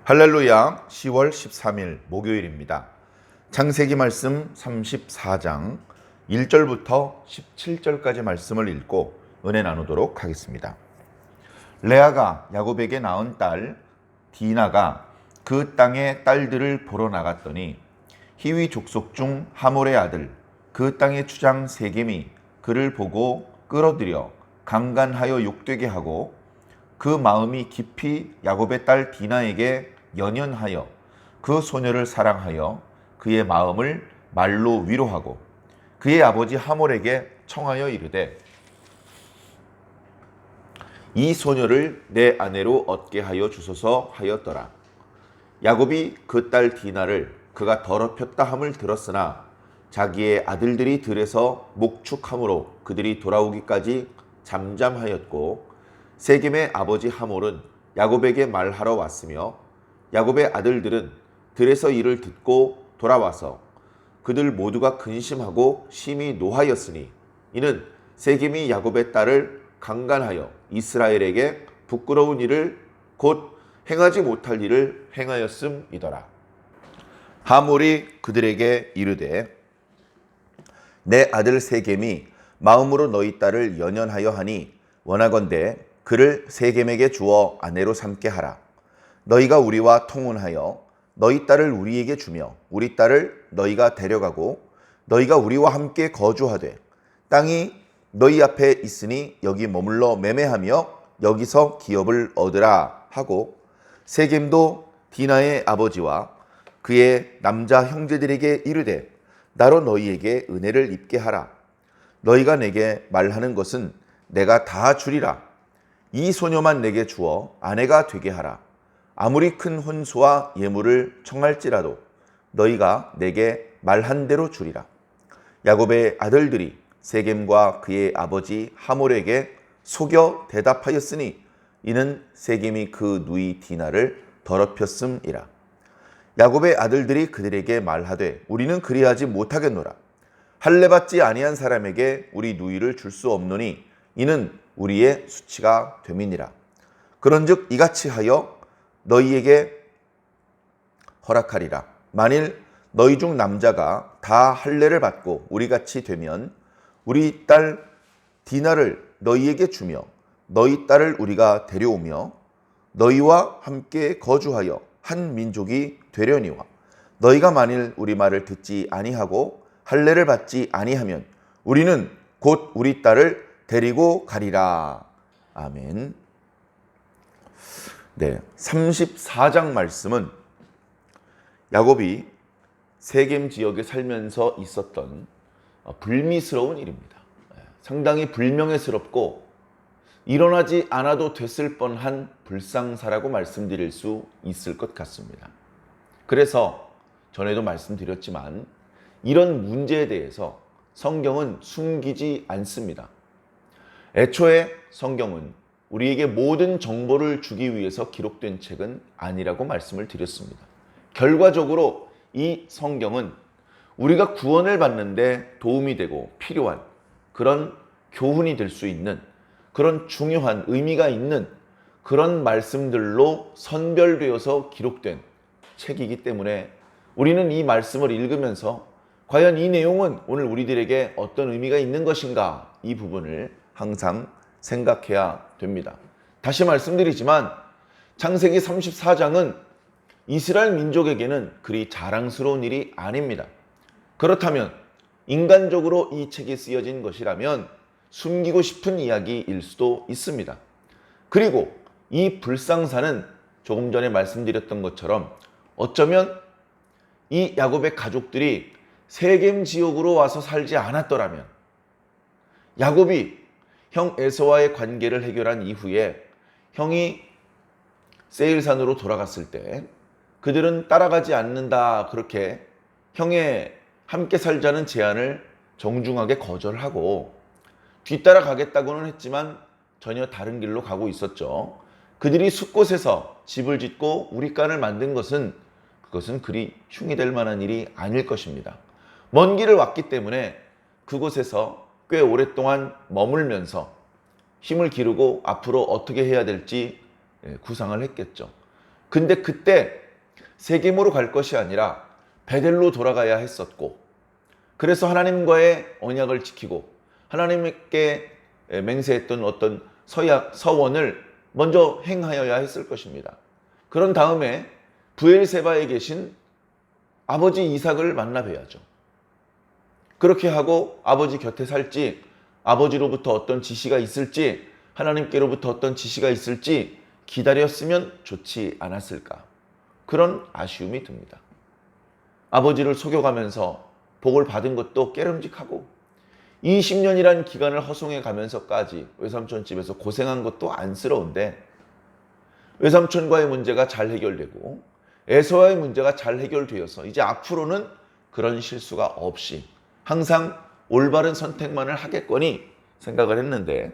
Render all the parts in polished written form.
할렐루야. 10월 13일 목요일입니다. 창세기 말씀 34장 1절부터 17절까지 말씀을 읽고 은혜 나누도록 하겠습니다. 레아가 야곱에게 낳은 딸 디나가 그 땅의 딸들을 보러 나갔더니 히위 족속 중 하몰의 아들 그 땅의 추장 세겜이 그를 보고 끌어들여 강간하여 욕되게 하고 그 마음이 깊이 야곱의 딸 디나에게 연연하여 그 소녀를 사랑하여 그의 마음을 말로 위로하고 그의 아버지 하몰에게 청하여 이르되 이 소녀를 내 아내로 얻게 하여 주소서 하였더라. 야곱이 그 딸 디나를 그가 더럽혔다 함을 들었으나 자기의 아들들이 들에서 목축함으로 그들이 돌아오기까지 잠잠하였고 세겜의 아버지 하몰은 야곱에게 말하러 왔으며 야곱의 아들들은 들에서 이를 듣고 돌아와서 그들 모두가 근심하고 심히 노하였으니 이는 세겜이 야곱의 딸을 강간하여 이스라엘에게 부끄러운 일을 곧 행하지 못할 일을 행하였음이더라. 하몰이 그들에게 이르되 내 아들 세겜이 마음으로 너희 딸을 연연하여 하니 원하건대 그를 세겜에게 주어 아내로 삼게 하라. 너희가 우리와 통혼하여 너희 딸을 우리에게 주며 우리 딸을 너희가 데려가고 너희가 우리와 함께 거주하되 땅이 너희 앞에 있으니 여기 머물러 매매하며 여기서 기업을 얻으라 하고 세겜도 디나의 아버지와 그의 남자 형제들에게 이르되 나로 너희에게 은혜를 입게 하라. 너희가 내게 말하는 것은 내가 다 주리라. 이 소녀만 내게 주어 아내가 되게 하라. 아무리 큰 혼수와 예물을 청할지라도 너희가 내게 말한 대로 주리라. 야곱의 아들들이 세겜과 그의 아버지 하몰에게 속여 대답하였으니 이는 세겜이 그 누이 디나를 더럽혔음이라. 야곱의 아들들이 그들에게 말하되 우리는 그리하지 못하겠노라. 할례받지 아니한 사람에게 우리 누이를 줄 수 없노니 이는 우리의 수치가 됨이니라. 그런즉 이같이 하여 너희에게 허락하리라. 만일 너희 중 남자가 다 할례를 받고 우리같이 되면 우리 딸 디나를 너희에게 주며 너희 딸을 우리가 데려오며 너희와 함께 거주하여 한 민족이 되려니와 너희가 만일 우리 말을 듣지 아니하고 할례를 받지 아니하면 우리는 곧 우리 딸을 데리고 가리라. 아멘. 네, 34장 말씀은 야곱이 세겜 지역에 살면서 있었던 불미스러운 일입니다. 상당히 불명예스럽고 일어나지 않아도 됐을 뻔한 불상사라고 말씀드릴 수 있을 것 같습니다. 그래서 전에도 말씀드렸지만 이런 문제에 대해서 성경은 숨기지 않습니다. 애초에 성경은 우리에게 모든 정보를 주기 위해서 기록된 책은 아니라고 말씀을 드렸습니다. 결과적으로 이 성경은 우리가 구원을 받는데 도움이 되고 필요한 그런 교훈이 될 수 있는 그런 중요한 의미가 있는 그런 말씀들로 선별되어서 기록된 책이기 때문에 우리는 이 말씀을 읽으면서 과연 이 내용은 오늘 우리들에게 어떤 의미가 있는 것인가 이 부분을 항상 생각해야 됩니다. 다시 말씀드리지만 창세기 34장은 이스라엘 민족에게는 그리 자랑스러운 일이 아닙니다. 그렇다면 인간적으로 이 책이 쓰여진 것이라면 숨기고 싶은 이야기일 수도 있습니다. 그리고 이 불상사는 조금 전에 말씀드렸던 것처럼 어쩌면 이 야곱의 가족들이 세겜 지역으로 와서 살지 않았더라면 야곱이 형 에서와의 관계를 해결한 이후에 형이 세일산으로 돌아갔을 때 그들은 따라가지 않는다 그렇게 형의 함께 살자는 제안을 정중하게 거절하고 뒤따라 가겠다고는 했지만 전혀 다른 길로 가고 있었죠. 그들이 숲곳에서 집을 짓고 우리간을 만든 것은 그것은 그리 흉이 될 만한 일이 아닐 것입니다. 먼 길을 왔기 때문에 그곳에서 꽤 오랫동안 머물면서 힘을 기르고 앞으로 어떻게 해야 될지 구상을 했겠죠. 근데 그때 세겜으로 갈 것이 아니라 베델로 돌아가야 했었고, 그래서 하나님과의 언약을 지키고 하나님께 맹세했던 어떤 서원을 먼저 행하여야 했을 것입니다. 그런 다음에 브엘세바에 계신 아버지 이삭을 만나 뵈야죠. 그렇게 하고 아버지 곁에 살지, 아버지로부터 어떤 지시가 있을지, 하나님께로부터 어떤 지시가 있을지 기다렸으면 좋지 않았을까, 그런 아쉬움이 듭니다. 아버지를 속여가면서 복을 받은 것도 깨름직하고 20년이란 기간을 허송해 가면서까지 외삼촌 집에서 고생한 것도 안쓰러운데, 외삼촌과의 문제가 잘 해결되고 에서와의 문제가 잘 해결되어서 이제 앞으로는 그런 실수가 없이 항상 올바른 선택만을 하겠거니 생각을 했는데,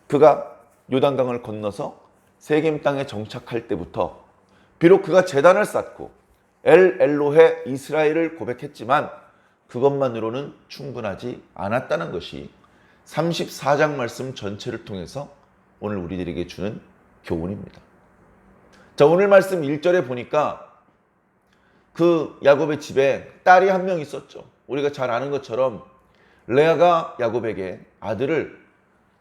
그가 요단강을 건너서 세겜 땅에 정착할 때부터 비록 그가 제단을 쌓고 엘 엘로헤 이스라엘을 고백했지만 그것만으로는 충분하지 않았다는 것이 34장 말씀 전체를 통해서 오늘 우리들에게 주는 교훈입니다. 자, 오늘 말씀 1절에 보니까 그 야곱의 집에 딸이 한 명 있었죠. 우리가 잘 아는 것처럼 레아가 야곱에게 아들을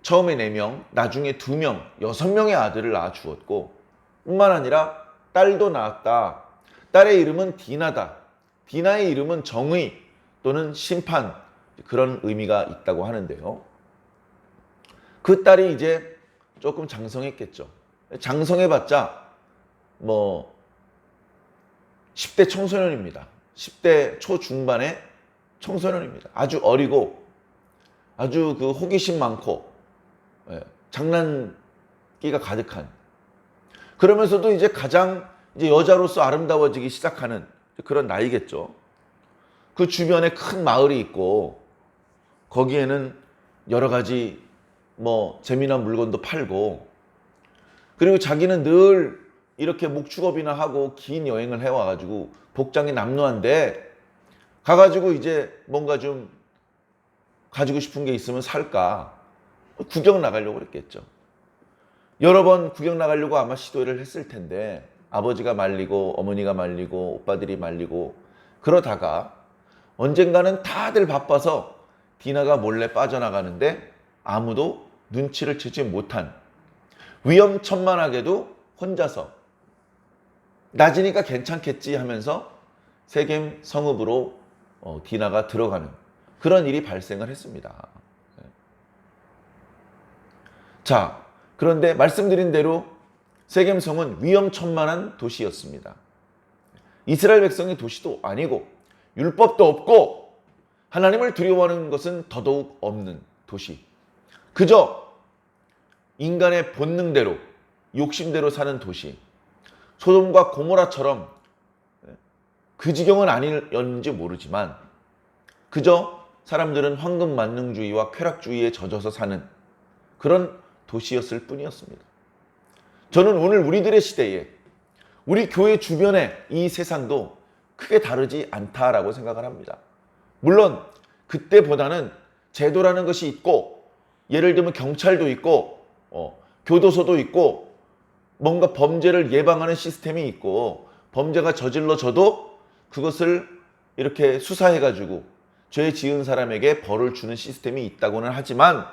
처음에 4명, 나중에 2명, 6명의 아들을 낳아 주었고, 뿐만 아니라 딸도 낳았다. 딸의 이름은 디나다. 디나의 이름은 정의 또는 심판, 그런 의미가 있다고 하는데요. 그 딸이 이제 조금 장성했겠죠. 장성해봤자 10대 청소년입니다. 10대 초중반의 청소년입니다. 아주 어리고 아주 그 호기심 많고 장난기가 가득한, 그러면서도 이제 가장 이제 여자로서 아름다워지기 시작하는 그런 나이겠죠. 그 주변에 큰 마을이 있고 거기에는 여러 가지 재미난 물건도 팔고, 그리고 자기는 늘 이렇게 목축업이나 하고 긴 여행을 해와가지고 복장이 남루한데 가가지고 이제 뭔가 좀 가지고 싶은 게 있으면 살까 구경 나가려고 그랬겠죠. 여러 번 구경 나가려고 아마 시도를 했을 텐데 아버지가 말리고 어머니가 말리고 오빠들이 말리고 그러다가 언젠가는 다들 바빠서 디나가 몰래 빠져나가는데 아무도 눈치를 채지 못한, 위험천만하게도 혼자서 낮이니까 괜찮겠지 하면서 세겜 성읍으로 디나가 들어가는 그런 일이 발생을 했습니다. 자, 그런데 말씀드린 대로 세겜성은 위험천만한 도시였습니다. 이스라엘 백성의 도시도 아니고 율법도 없고 하나님을 두려워하는 것은 더더욱 없는 도시. 그저 인간의 본능대로 욕심대로 사는 도시. 소돔과 고모라처럼 그 지경은 아니었는지 모르지만 그저 사람들은 황금 만능주의와 쾌락주의에 젖어서 사는 그런 도시였을 뿐이었습니다. 저는 오늘 우리들의 시대에 우리 교회 주변의 이 세상도 크게 다르지 않다라고 생각을 합니다. 물론 그때보다는 제도라는 것이 있고, 예를 들면 경찰도 있고 교도소도 있고 뭔가 범죄를 예방하는 시스템이 있고, 범죄가 저질러져도 그것을 이렇게 수사해가지고 죄 지은 사람에게 벌을 주는 시스템이 있다고는 하지만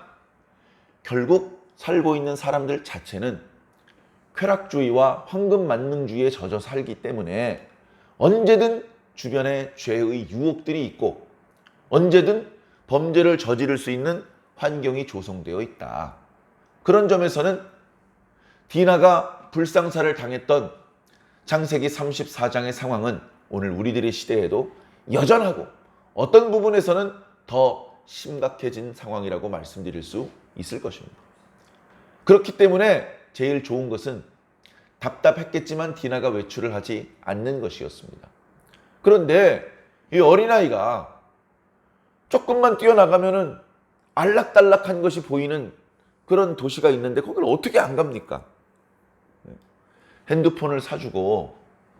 결국 살고 있는 사람들 자체는 쾌락주의와 황금 만능주의에 젖어 살기 때문에 언제든 주변에 죄의 유혹들이 있고 언제든 범죄를 저지를 수 있는 환경이 조성되어 있다. 그런 점에서는 디나가 불상사를 당했던 창세기 34장의 상황은 오늘 우리들의 시대에도 여전하고 어떤 부분에서는 더 심각해진 상황이라고 말씀드릴 수 있을 것입니다. 그렇기 때문에 제일 좋은 것은 답답했겠지만 디나가 외출을 하지 않는 것이었습니다. 그런데 이 어린아이가 조금만 뛰어나가면은 알락달락한 것이 보이는 그런 도시가 있는데 거기를 어떻게 안 갑니까? 핸드폰을 사주고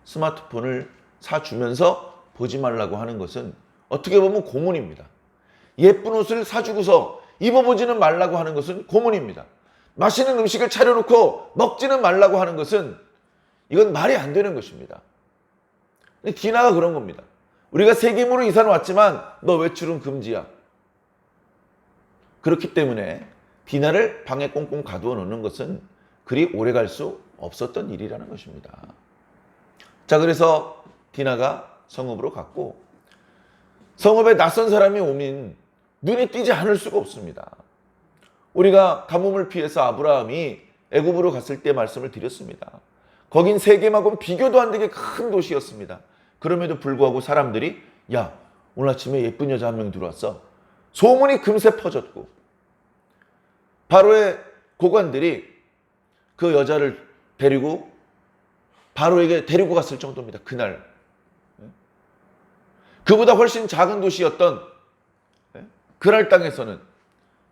스마트폰을 사주면서 보지 말라고 하는 것은 어떻게 보면 고문입니다. 예쁜 옷을 사주고서 입어보지는 말라고 하는 것은 고문입니다. 맛있는 음식을 차려놓고 먹지는 말라고 하는 것은 이건 말이 안 되는 것입니다. 근데 디나가 그런 겁니다. 우리가 세겜으로 이사는 왔지만 너 외출은 금지야. 그렇기 때문에 디나를 방에 꽁꽁 가두어 놓는 것은 그리 오래 갈 수 없었던 일이라는 것입니다. 자, 그래서 디나가 성읍으로 갔고, 성읍에 낯선 사람이 오면 눈이 띄지 않을 수가 없습니다. 우리가 가뭄을 피해서 아브라함이 애굽으로 갔을 때 말씀을 드렸습니다. 거긴 세겜하고는 비교도 안 되게 큰 도시였습니다. 그럼에도 불구하고 사람들이 야, 오늘 아침에 예쁜 여자 한 명 들어왔어. 소문이 금세 퍼졌고, 바로의 고관들이 그 여자를 데리고 바로에게 데리고 갔을 정도입니다. 그날. 그보다 훨씬 작은 도시였던 그랄 땅에서는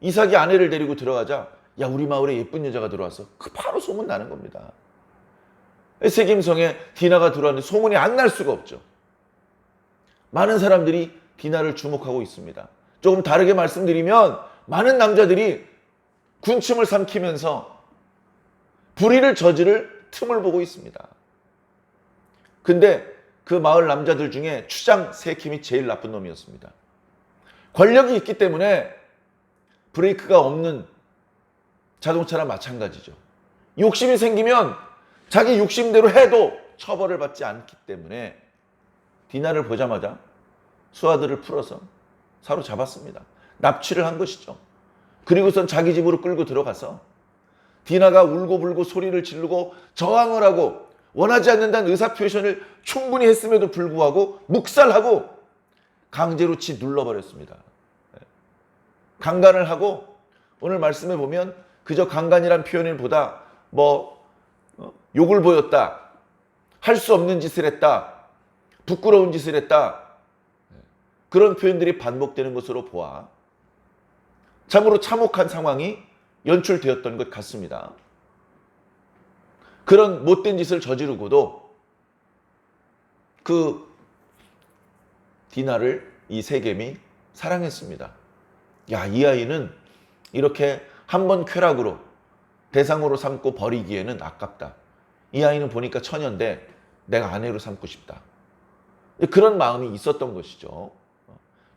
이삭이 아내를 데리고 들어가자 야, 우리 마을에 예쁜 여자가 들어왔어. 그 바로 소문 나는 겁니다. 세겜성에 디나가 들어왔는데 소문이 안 날 수가 없죠. 많은 사람들이 디나를 주목하고 있습니다. 조금 다르게 말씀드리면 많은 남자들이 군침을 삼키면서 불의를 저지를 틈을 보고 있습니다. 근데 그 마을 남자들 중에 추장 세킴이 제일 나쁜 놈이었습니다. 권력이 있기 때문에 브레이크가 없는 자동차랑 마찬가지죠. 욕심이 생기면 자기 욕심대로 해도 처벌을 받지 않기 때문에 디나를 보자마자 수하들을 풀어서 사로잡았습니다. 납치를 한 것이죠. 그리고선 자기 집으로 끌고 들어가서 디나가 울고불고 소리를 지르고 저항을 하고 원하지 않는다는 의사표현을 충분히 했음에도 불구하고 묵살하고 강제로 치 눌러버렸습니다. 강간을 하고, 오늘 말씀에 보면 그저 강간이란 표현보다 욕을 보였다, 할 수 없는 짓을 했다, 부끄러운 짓을 했다, 그런 표현들이 반복되는 것으로 보아 참으로 참혹한 상황이 연출되었던 것 같습니다. 그런 못된 짓을 저지르고도 그 디나를 이 세겜이 사랑했습니다. 야, 이 아이는 이렇게 한 번 쾌락으로 대상으로 삼고 버리기에는 아깝다. 이 아이는 보니까 처녀인데 내가 아내로 삼고 싶다. 그런 마음이 있었던 것이죠.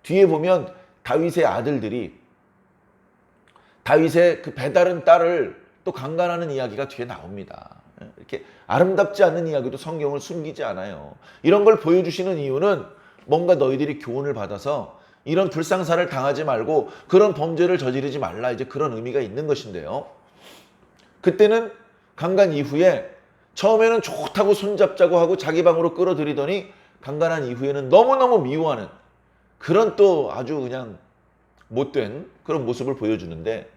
뒤에 보면 다윗의 아들들이 다윗의 그 배다른 딸을 또 강간하는 이야기가 뒤에 나옵니다. 이렇게 아름답지 않은 이야기도 성경을 숨기지 않아요. 이런 걸 보여주시는 이유는 뭔가 너희들이 교훈을 받아서 이런 불상사를 당하지 말고 그런 범죄를 저지르지 말라, 이제 그런 의미가 있는 것인데요. 그때는 강간 이후에 처음에는 좋다고 손잡자고 하고 자기 방으로 끌어들이더니 강간한 이후에는 너무너무 미워하는 그런 또 아주 그냥 못된 그런 모습을 보여주는데,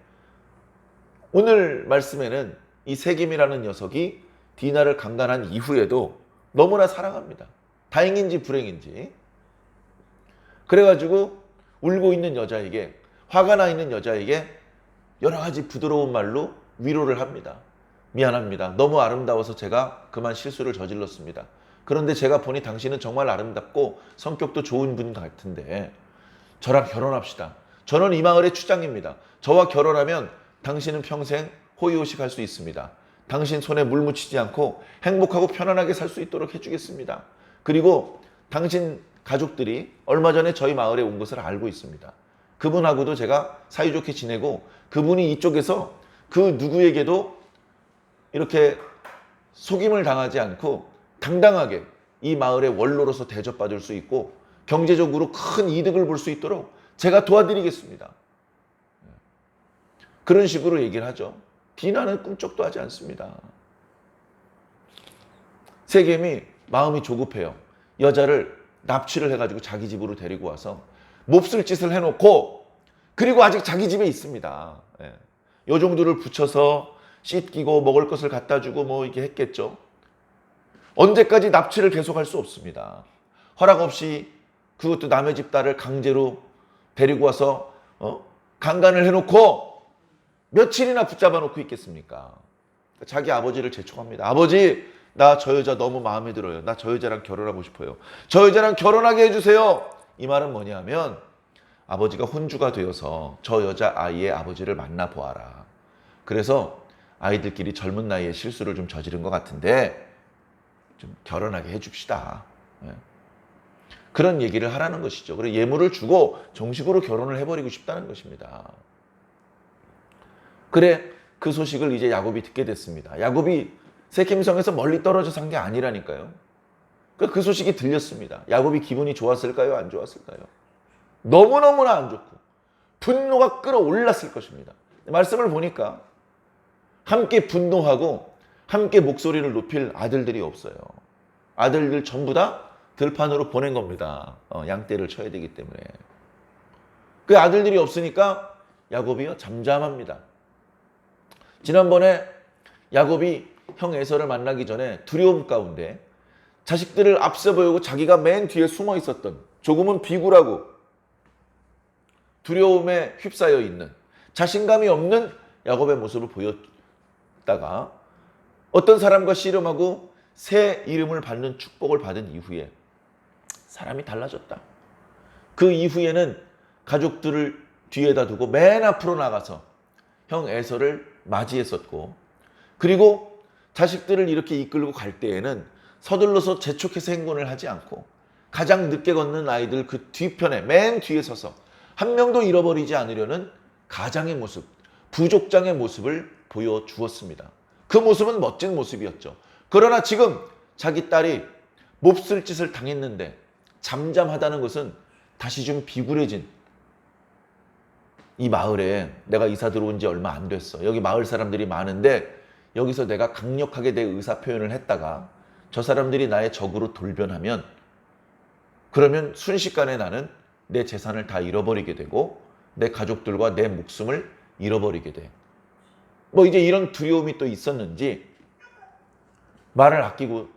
오늘 말씀에는 이 세겜이라는 녀석이 디나를 강간한 이후에도 너무나 사랑합니다. 다행인지 불행인지. 그래가지고 울고 있는 여자에게, 화가 나 있는 여자에게 여러 가지 부드러운 말로 위로를 합니다. 미안합니다. 너무 아름다워서 제가 그만 실수를 저질렀습니다. 그런데 제가 보니 당신은 정말 아름답고 성격도 좋은 분 같은데 저랑 결혼합시다. 저는 이 마을의 추장입니다. 저와 결혼하면 당신은 평생 호의호식할 수 있습니다. 당신 손에 물 묻히지 않고 행복하고 편안하게 살 수 있도록 해주겠습니다. 그리고 당신 가족들이 얼마 전에 저희 마을에 온 것을 알고 있습니다. 그분하고도 제가 사이좋게 지내고 그분이 이쪽에서 그 누구에게도 이렇게 속임을 당하지 않고 당당하게 이 마을의 원로로서 대접받을 수 있고 경제적으로 큰 이득을 볼 수 있도록 제가 도와드리겠습니다. 그런 식으로 얘기를 하죠. 디나는 꿈쩍도 하지 않습니다. 세겜이 마음이 조급해요. 여자를 납치를 해가지고 자기 집으로 데리고 와서 몹쓸 짓을 해놓고, 그리고 아직 자기 집에 있습니다. 요정들을 붙여서 씻기고 먹을 것을 갖다 주고 뭐 이렇게 했겠죠. 언제까지 납치를 계속할 수 없습니다. 허락 없이 그것도 남의 집 딸을 강제로 데리고 와서 강간을 해놓고 며칠이나 붙잡아 놓고 있겠습니까? 자기 아버지를 재촉합니다. 아버지, 나 저 여자 너무 마음에 들어요. 나 저 여자랑 결혼하고 싶어요. 저 여자랑 결혼하게 해주세요. 이 말은 뭐냐면 아버지가 혼주가 되어서 저 여자 아이의 아버지를 만나보아라. 그래서 아이들끼리 젊은 나이에 실수를 좀 저지른 것 같은데 좀 결혼하게 해줍시다. 예. 그런 얘기를 하라는 것이죠. 그리고 예물을 주고 정식으로 결혼을 해버리고 싶다는 것입니다. 그래, 그 소식을 이제 야곱이 듣게 됐습니다. 야곱이 세겜성에서 멀리 떨어져 산 게 아니라니까요. 그 소식이 들렸습니다. 야곱이 기분이 좋았을까요? 안 좋았을까요? 너무너무나 안 좋고 분노가 끌어올랐을 것입니다. 말씀을 보니까 함께 분노하고 함께 목소리를 높일 아들들이 없어요. 아들들 전부 다 들판으로 보낸 겁니다. 양떼를 쳐야 되기 때문에. 그 아들들이 없으니까 야곱이요 잠잠합니다. 지난번에 야곱이 형 에서를 만나기 전에 두려움 가운데 자식들을 앞서 보이고 자기가 맨 뒤에 숨어 있었던, 조금은 비굴하고 두려움에 휩싸여 있는, 자신감이 없는 야곱의 모습을 보였다가 어떤 사람과 씨름하고 새 이름을 받는 축복을 받은 이후에 사람이 달라졌다. 그 이후에는 가족들을 뒤에다 두고 맨 앞으로 나가서 형 에서를 맞이했었고, 그리고 자식들을 이렇게 이끌고 갈 때에는 서둘러서 재촉해서 행군을 하지 않고 가장 늦게 걷는 아이들 그 뒤편에 맨 뒤에 서서 한 명도 잃어버리지 않으려는 가장의 모습, 부족장의 모습을 보여주었습니다. 그 모습은 멋진 모습이었죠. 그러나 지금 자기 딸이 몹쓸 짓을 당했는데 잠잠하다는 것은 다시 좀 비굴해진, 이 마을에 내가 이사 들어온 지 얼마 안 됐어. 여기 마을 사람들이 많은데 여기서 내가 강력하게 내 의사 표현을 했다가 저 사람들이 나의 적으로 돌변하면, 그러면 순식간에 나는 내 재산을 다 잃어버리게 되고 내 가족들과 내 목숨을 잃어버리게 돼. 뭐 이제 이런 두려움이 또 있었는지 말을 아끼고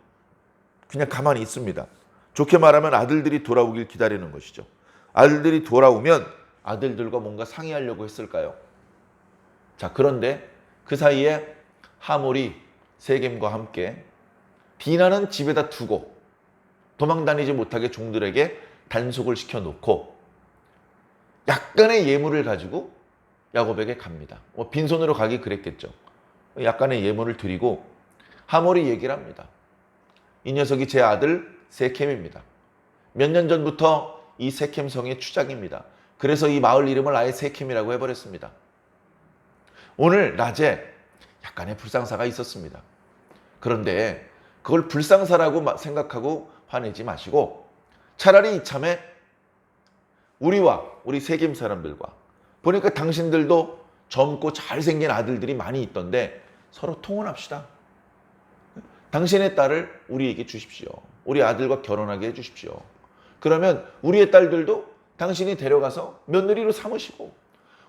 그냥 가만히 있습니다. 좋게 말하면 아들들이 돌아오길 기다리는 것이죠. 아들들이 돌아오면 아들들과 뭔가 상의하려고 했을까요? 자, 그런데 그 사이에 하몰이 세겜과 함께 디나는 집에다 두고 도망다니지 못하게 종들에게 단속을 시켜놓고 약간의 예물을 가지고 야곱에게 갑니다. 빈손으로 가기 그랬겠죠. 약간의 예물을 드리고 하몰이 얘기를 합니다. 이 녀석이 제 아들 세켐입니다. 몇 년 전부터 이 세켐성의 추장입니다. 그래서 이 마을 이름을 아예 세켐이라고 해버렸습니다. 오늘 낮에 약간의 불상사가 있었습니다. 그런데 그걸 불상사라고 생각하고 화내지 마시고 차라리 이참에 우리와 우리 세겜 사람들과, 보니까 당신들도 젊고 잘생긴 아들들이 많이 있던데 서로 통혼합시다. 당신의 딸을 우리에게 주십시오. 우리 아들과 결혼하게 해주십시오. 그러면 우리의 딸들도 당신이 데려가서 며느리로 삼으시고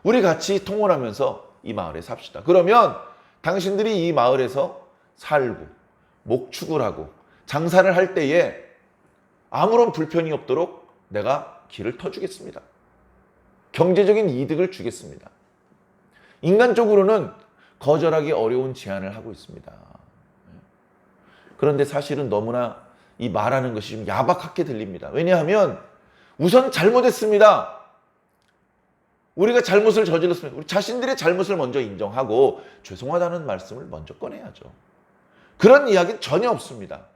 우리 같이 통혼하면서 이 마을에 삽시다. 그러면 당신들이 이 마을에서 살고 목축을 하고 장사를 할 때에 아무런 불편이 없도록 내가 길을 터주겠습니다. 경제적인 이득을 주겠습니다. 인간적으로는 거절하기 어려운 제안을 하고 있습니다. 그런데 사실은 너무나 이 말하는 것이 좀 야박하게 들립니다. 왜냐하면 우선 잘못했습니다. 우리가 잘못을 저질렀습니다. 우리 자신들의 잘못을 먼저 인정하고 죄송하다는 말씀을 먼저 꺼내야죠. 그런 이야기는 전혀 없습니다.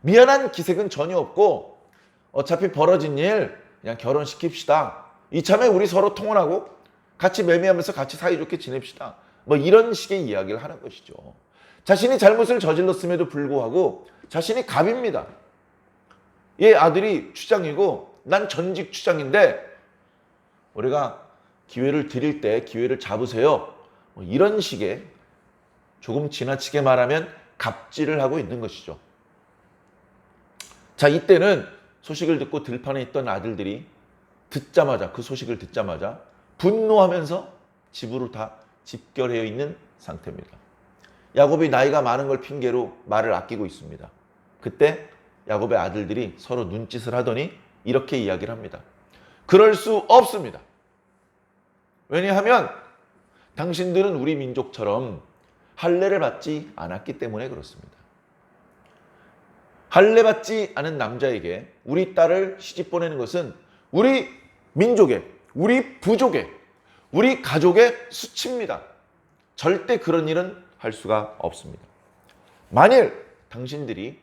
미안한 기색은 전혀 없고 어차피 벌어진 일 그냥 결혼시킵시다. 이참에 우리 서로 통혼하고 같이 매매하면서 같이 사이좋게 지냅시다. 뭐 이런 식의 이야기를 하는 것이죠. 자신이 잘못을 저질렀음에도 불구하고 자신이 갑입니다. 얘 아들이 추장이고 난 전직 추장인데 우리가 기회를 드릴 때 기회를 잡으세요. 뭐 이런 식의, 조금 지나치게 말하면 갑질을 하고 있는 것이죠. 자, 이때는 소식을 듣고 들판에 있던 아들들이 듣자마자, 그 소식을 듣자마자 분노하면서 집으로 다 집결해 있는 상태입니다. 야곱이 나이가 많은 걸 핑계로 말을 아끼고 있습니다. 그때 야곱의 아들들이 서로 눈짓을 하더니 이렇게 이야기를 합니다. 그럴 수 없습니다. 왜냐하면 당신들은 우리 민족처럼 할례를 받지 않았기 때문에 그렇습니다. 할례 받지 않은 남자에게 우리 딸을 시집 보내는 것은 우리 민족의, 우리 부족의, 우리 가족의 수치입니다. 절대 그런 일은 할 수가 없습니다. 만일 당신들이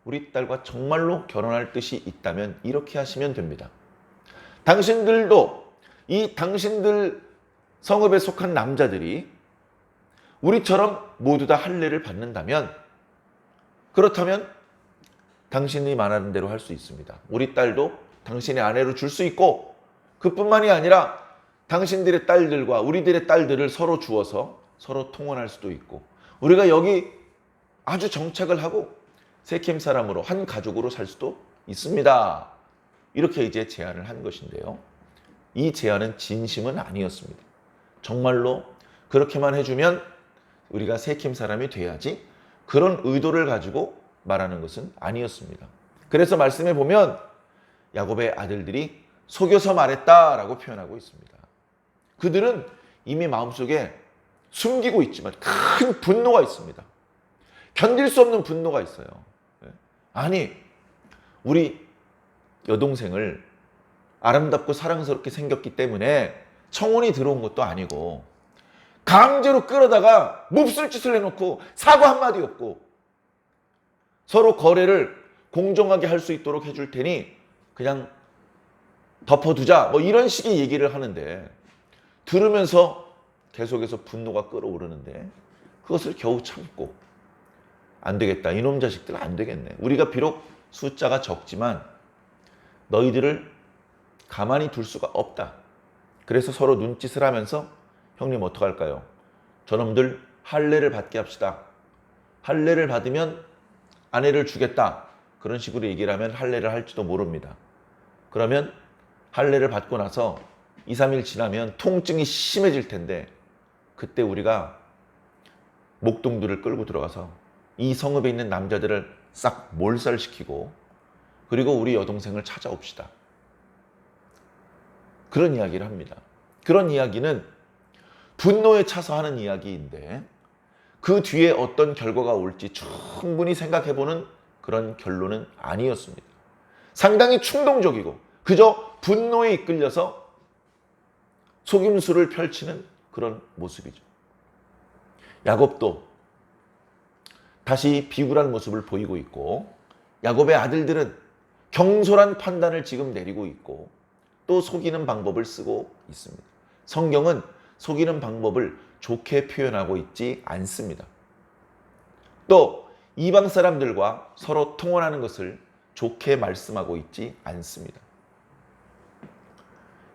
우리 딸과 정말로 결혼할 뜻이 있다면 이렇게 하시면 됩니다. 당신들도 이 당신들 성읍에 속한 남자들이 우리처럼 모두 다 할례를 받는다면, 그렇다면 당신이 말하는 대로 할 수 있습니다. 우리 딸도 당신의 아내로 줄 수 있고, 그뿐만이 아니라 당신들의 딸들과 우리들의 딸들을 서로 주어서 서로 통혼할 수도 있고, 우리가 여기 아주 정착을 하고 세켐 사람으로 한 가족으로 살 수도 있습니다. 이렇게 이제 제안을 한 것인데요. 이 제안은 진심은 아니었습니다. 정말로 그렇게만 해주면 우리가 세켐 사람이 돼야지, 그런 의도를 가지고 말하는 것은 아니었습니다. 그래서 말씀에 보면 야곱의 아들들이 속여서 말했다라고 표현하고 있습니다. 그들은 이미 마음속에 숨기고 있지만 큰 분노가 있습니다. 견딜 수 없는 분노가 있어요. 아니, 우리 여동생을 아름답고 사랑스럽게 생겼기 때문에 청혼이 들어온 것도 아니고 강제로 끌어다가 몹쓸 짓을 해놓고 사과 한마디 없고 서로 거래를 공정하게 할 수 있도록 해줄 테니 그냥 덮어두자, 뭐 이런 식의 얘기를 하는데, 들으면서 계속해서 분노가 끓어오르는데 그것을 겨우 참고, 안 되겠다, 이놈 자식들 안 되겠네, 우리가 비록 숫자가 적지만 너희들을 가만히 둘 수가 없다. 그래서 서로 눈짓을 하면서 형님 어떡할까요? 저놈들 할례를 받게 합시다. 할례를 받으면 아내를 주겠다. 그런 식으로 얘기를 하면 할례를 할지도 모릅니다. 그러면 할례를 받고 나서 2, 3일 지나면 통증이 심해질 텐데, 그때 우리가 목동들을 끌고 들어가서 이 성읍에 있는 남자들을 싹 몰살시키고 그리고 우리 여동생을 찾아옵시다. 그런 이야기를 합니다. 그런 이야기는 분노에 차서 하는 이야기인데 그 뒤에 어떤 결과가 올지 충분히 생각해보는 그런 결론은 아니었습니다. 상당히 충동적이고 그저 분노에 이끌려서 속임수를 펼치는 그런 모습이죠. 야곱도 다시 비굴한 모습을 보이고 있고, 야곱의 아들들은 경솔한 판단을 지금 내리고 있고, 또 속이는 방법을 쓰고 있습니다. 성경은 속이는 방법을 좋게 표현하고 있지 않습니다. 또 이방 사람들과 서로 통혼하는 것을 좋게 말씀하고 있지 않습니다.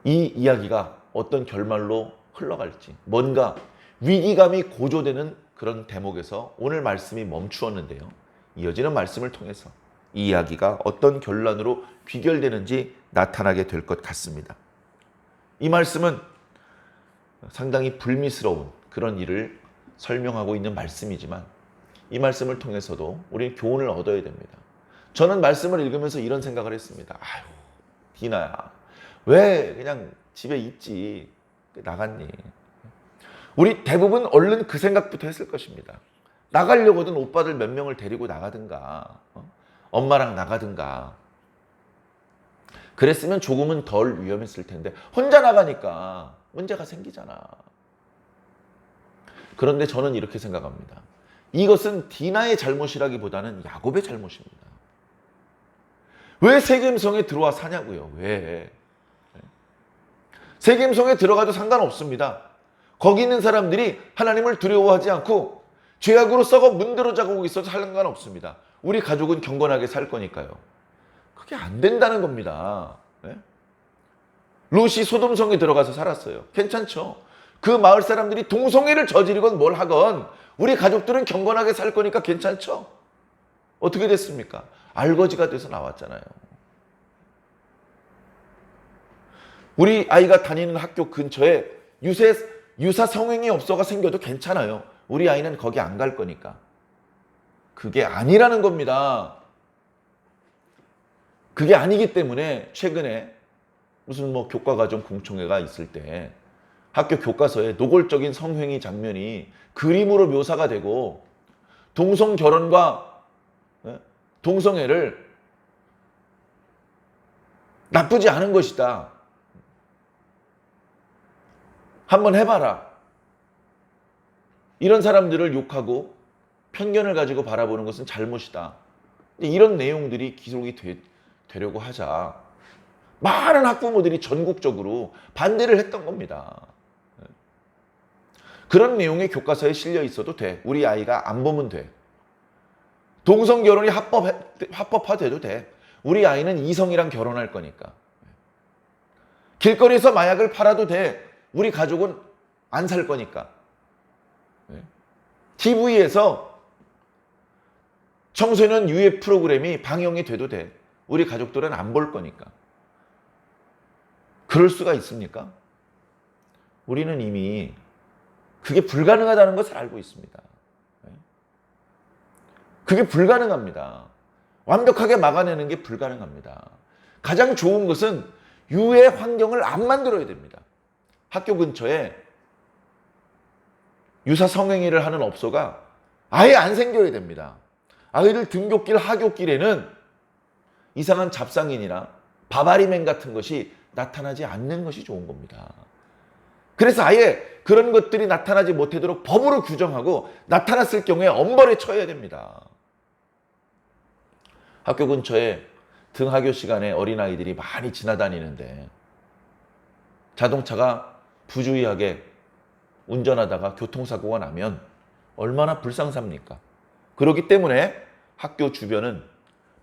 이 이야기가 어떤 결말로 흘러갈지, 뭔가 위기감이 고조되는 그런 대목에서 오늘 말씀이 멈추었는데요. 이어지는 말씀을 통해서 이 이야기가 어떤 결론으로 귀결되는지 나타나게 될 것 같습니다. 이 말씀은 상당히 불미스러운 그런 일을 설명하고 있는 말씀이지만, 이 말씀을 통해서도 우리는 교훈을 얻어야 됩니다. 저는 말씀을 읽으면서 이런 생각을 했습니다. 아유, 디나야, 왜 그냥 집에 있지, 나갔니? 우리 대부분 얼른 그 생각부터 했을 것입니다. 나가려거든 오빠들 몇 명을 데리고 나가든가, 엄마랑 나가든가. 그랬으면 조금은 덜 위험했을 텐데 혼자 나가니까 문제가 생기잖아. 그런데 저는 이렇게 생각합니다. 이것은 디나의 잘못이라기보다는 야곱의 잘못입니다. 왜 세겜성에 들어와 사냐고요? 왜? 세겜성에 들어가도 상관없습니다. 거기 있는 사람들이 하나님을 두려워하지 않고 죄악으로 썩어 문드러져가고 있어도 상관없습니다. 우리 가족은 경건하게 살 거니까요. 그게 안 된다는 겁니다. 네? 롯이 소돔성에 들어가서 살았어요. 괜찮죠? 그 마을 사람들이 동성애를 저지르건 뭘 하건 우리 가족들은 경건하게 살 거니까 괜찮죠? 어떻게 됐습니까? 알거지가 돼서 나왔잖아요. 우리 아이가 다니는 학교 근처에 유사 성행위 업소가 생겨도 괜찮아요. 우리 아이는 거기 안 갈 거니까. 그게 아니라는 겁니다. 그게 아니기 때문에 최근에 무슨 교과과정 공청회가 있을 때 학교 교과서에 노골적인 성행위 장면이 그림으로 묘사가 되고 동성 결혼과 동성애를 나쁘지 않은 것이다. 한번 해봐라. 이런 사람들을 욕하고 편견을 가지고 바라보는 것은 잘못이다. 이런 내용들이 기록이 되려고 하자 많은 학부모들이 전국적으로 반대를 했던 겁니다. 그런 내용이 교과서에 실려 있어도 돼. 우리 아이가 안 보면 돼. 동성 결혼이 합법화돼도 돼. 우리 아이는 이성이랑 결혼할 거니까. 길거리에서 마약을 팔아도 돼. 우리 가족은 안 살 거니까. TV에서 청소년 유해 프로그램이 방영이 돼도 돼. 우리 가족들은 안 볼 거니까. 그럴 수가 있습니까? 우리는 이미 그게 불가능하다는 것을 알고 있습니다. 그게 불가능합니다. 완벽하게 막아내는 게 불가능합니다. 가장 좋은 것은 유해 환경을 안 만들어야 됩니다. 학교 근처에 유사 성행위를 하는 업소가 아예 안 생겨야 됩니다. 아이들 등굣길, 하굣길에는 이상한 잡상인이나 바바리맨 같은 것이 나타나지 않는 것이 좋은 겁니다. 그래서 아예 그런 것들이 나타나지 못하도록 법으로 규정하고 나타났을 경우에 엄벌에 처해야 됩니다. 학교 근처에 등하교 시간에 어린아이들이 많이 지나다니는데 자동차가 부주의하게 운전하다가 교통사고가 나면 얼마나 불상사입니까? 그렇기 때문에 학교 주변은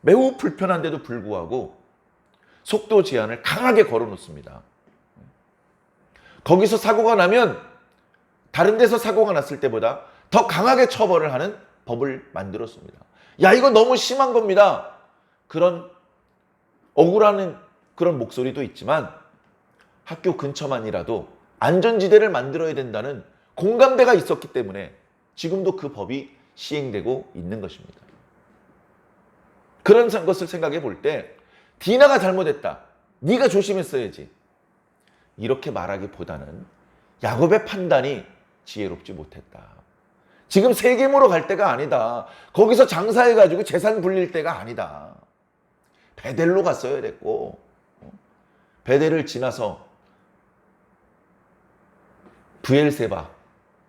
매우 불편한데도 불구하고 속도 제한을 강하게 걸어놓습니다. 거기서 사고가 나면 다른 데서 사고가 났을 때보다 더 강하게 처벌을 하는 법을 만들었습니다. 야, 이거 너무 심한 겁니다. 그런 억울한 그런 목소리도 있지만 학교 근처만이라도 안전지대를 만들어야 된다는 공감대가 있었기 때문에 지금도 그 법이 시행되고 있는 것입니다. 그런 것을 생각해 볼 때 디나가 잘못했다. 네가 조심했어야지. 이렇게 말하기보다는 야곱의 판단이 지혜롭지 못했다. 지금 세겜으로 갈 때가 아니다. 거기서 장사해가지고 재산 불릴 때가 아니다. 베델로 갔어야 됐고 베델을 지나서 브엘세바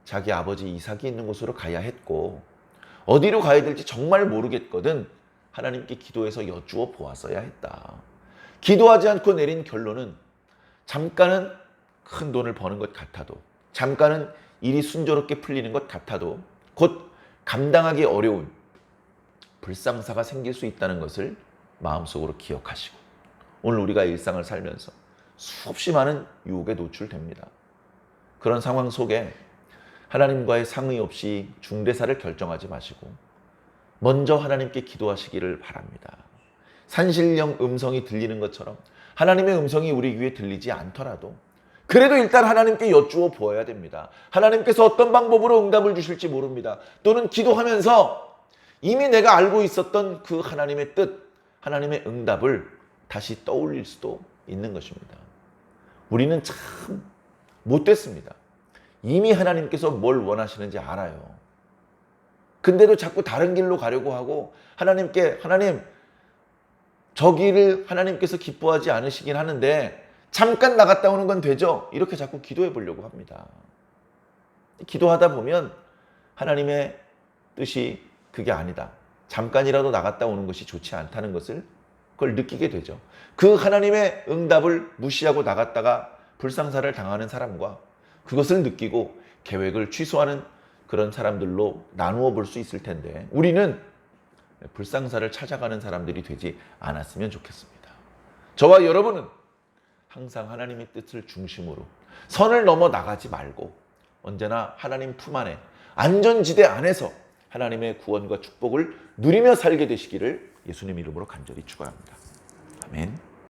자기 아버지 이삭이 있는 곳으로 가야 했고 어디로 가야 될지 정말 모르겠거든 하나님께 기도해서 여쭈어 보았어야 했다. 기도하지 않고 내린 결론은 잠깐은 큰 돈을 버는 것 같아도 잠깐은 일이 순조롭게 풀리는 것 같아도 곧 감당하기 어려운 불상사가 생길 수 있다는 것을 마음속으로 기억하시고 오늘 우리가 일상을 살면서 수없이 많은 유혹에 노출됩니다. 그런 상황 속에 하나님과의 상의 없이 중대사를 결정하지 마시고 먼저 하나님께 기도하시기를 바랍니다. 산신령 음성이 들리는 것처럼 하나님의 음성이 우리 귀에 들리지 않더라도 그래도 일단 하나님께 여쭈어 보아야 됩니다. 하나님께서 어떤 방법으로 응답을 주실지 모릅니다. 또는 기도하면서 이미 내가 알고 있었던 그 하나님의 뜻, 하나님의 응답을 다시 떠올릴 수도 있는 것입니다. 우리는 참 못됐습니다. 이미 하나님께서 뭘 원하시는지 알아요. 근데도 자꾸 다른 길로 가려고 하고 하나님께 하나님 저 길을 하나님께서 기뻐하지 않으시긴 하는데 잠깐 나갔다 오는 건 되죠? 이렇게 자꾸 기도해 보려고 합니다. 기도하다 보면 하나님의 뜻이 그게 아니다. 잠깐이라도 나갔다 오는 것이 좋지 않다는 것을 그걸 느끼게 되죠. 그 하나님의 응답을 무시하고 나갔다가 불상사를 당하는 사람과 그것을 느끼고 계획을 취소하는 그런 사람들로 나누어 볼 수 있을 텐데 우리는 불상사를 찾아가는 사람들이 되지 않았으면 좋겠습니다. 저와 여러분은 항상 하나님의 뜻을 중심으로 선을 넘어 나가지 말고 언제나 하나님 품 안에 안전지대 안에서 하나님의 구원과 축복을 누리며 살게 되시기를 예수님 이름으로 간절히 축원합니다. 아멘.